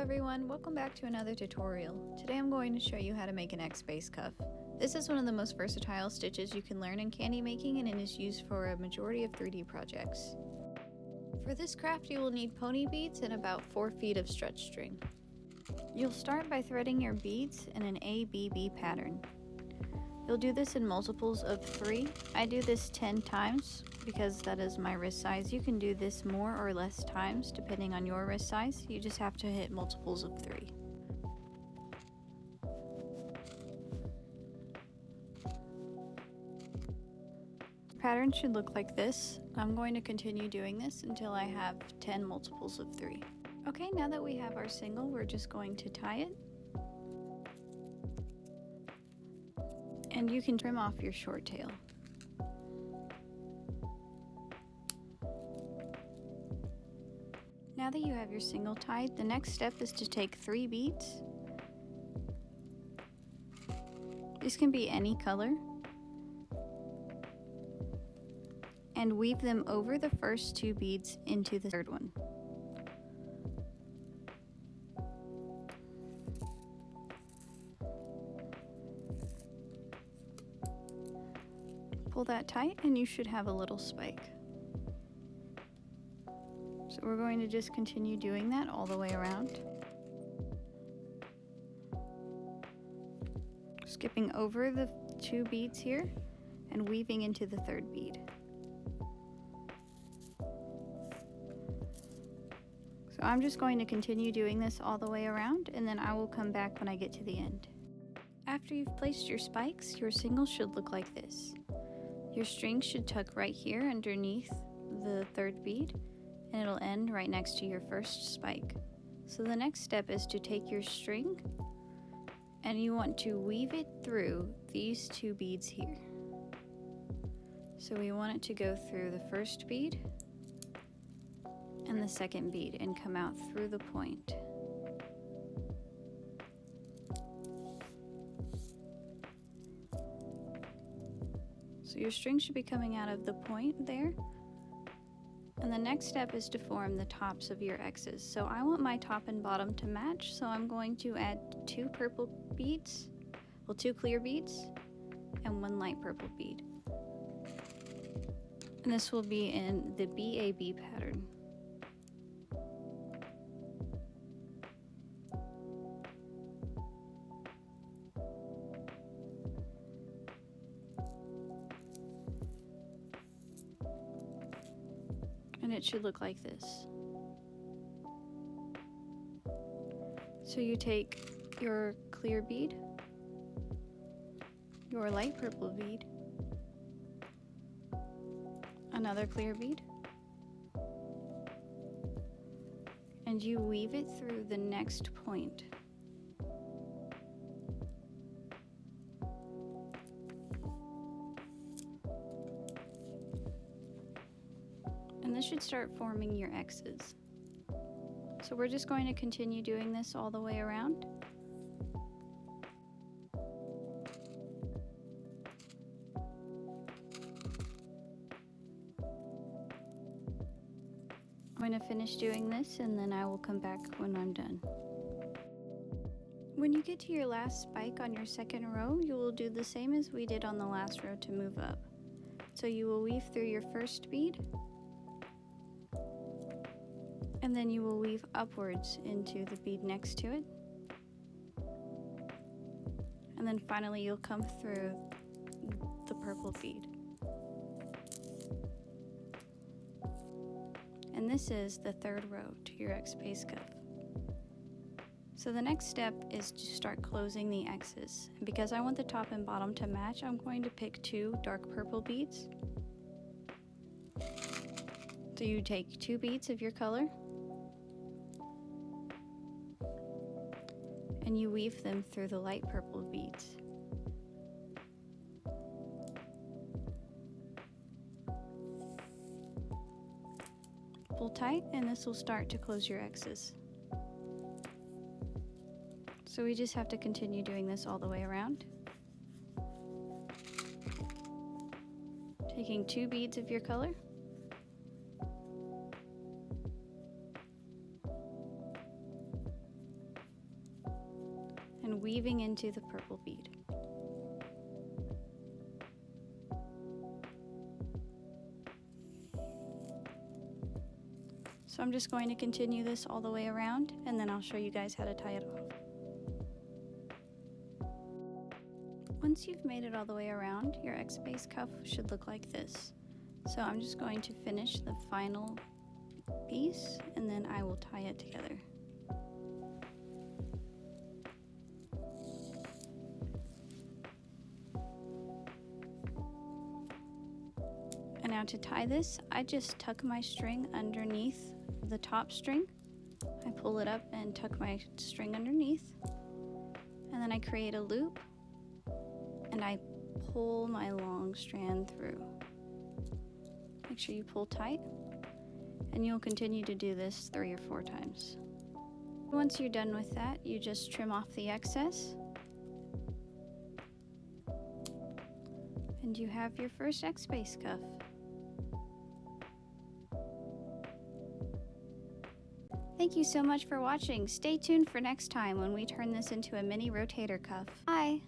everyone, welcome back to another tutorial. Today I'm going to show you how to make an X-base cuff. This is one of the most versatile stitches you can learn in candy making, and it is used for a majority of 3D projects. For this craft you will need pony beads and about 4 feet of stretch string. You'll start by threading your beads in an ABB pattern. You'll do this in multiples of 3. I do this 10 times because that is my wrist size. You can do this more or less times depending on your wrist size. You just have to hit multiples of 3. The pattern should look like this. I'm going to continue doing this until I have 10 multiples of 3. Okay, now that we have our single, we're just going to tie it. And you can trim off your short tail. Now that you have your single tied, the next step is to take 3 beads. These can be any color. And weave them over the first 2 beads into the third one. Pull that tight and you should have a little spike. So we're going to just continue doing that all the way around. Skipping over the 2 beads here and weaving into the 3rd bead. So I'm just going to continue doing this all the way around, and then I will come back when I get to the end. After you've placed your spikes, your single should look like this. Your string should tuck right here underneath the 3rd bead, and it'll end right next to your first spike. So the next step is to take your string and you want to weave it through these 2 beads here. So we want it to go through the 1st bead and the 2nd bead and come out through the point. So your string should be coming out of the point there. And the next step is to form the tops of your X's. So I want my top and bottom to match, so I'm going to add 2 purple beads, 2 clear beads, and 1 light purple bead. And this will be in the BAB pattern. And it should look like this. So you take your clear bead, your light purple bead, another clear bead, and you weave it through the next point. And this should start forming your X's. So we're just going to continue doing this all the way around. I'm going to finish doing this and then I will come back when I'm done. When you get to your last spike on your 2nd row, you will do the same as we did on the last row to move up. So you will weave through your 1st bead, and then you will weave upwards into the bead next to it. And then finally you'll come through the purple bead. And this is the 3rd row to your X-base cuff. So the next step is to start closing the X's. And because I want the top and bottom to match, I'm going to pick 2 dark purple beads. So you take 2 beads of your color, and you weave them through the light purple beads. Pull tight and this will start to close your X's. So we just have to continue doing this all the way around. Taking 2 beads of your color, and weaving into the purple bead. So I'm just going to continue this all the way around, and then I'll show you guys how to tie it off. Once you've made it all the way around, your X-Base cuff should look like this. So I'm just going to finish the final piece, and then I will tie it together. And now to tie this, I just tuck my string underneath the top string. I pull it up and tuck my string underneath, and then I create a loop and I pull my long strand through. Make sure you pull tight, and you'll continue to do this 3 or 4 times. Once you're done with that, you just trim off the excess, and you have your first X-Base cuff. Thank you so much for watching. Stay tuned for next time when we turn this into a mini rotator cuff. Bye!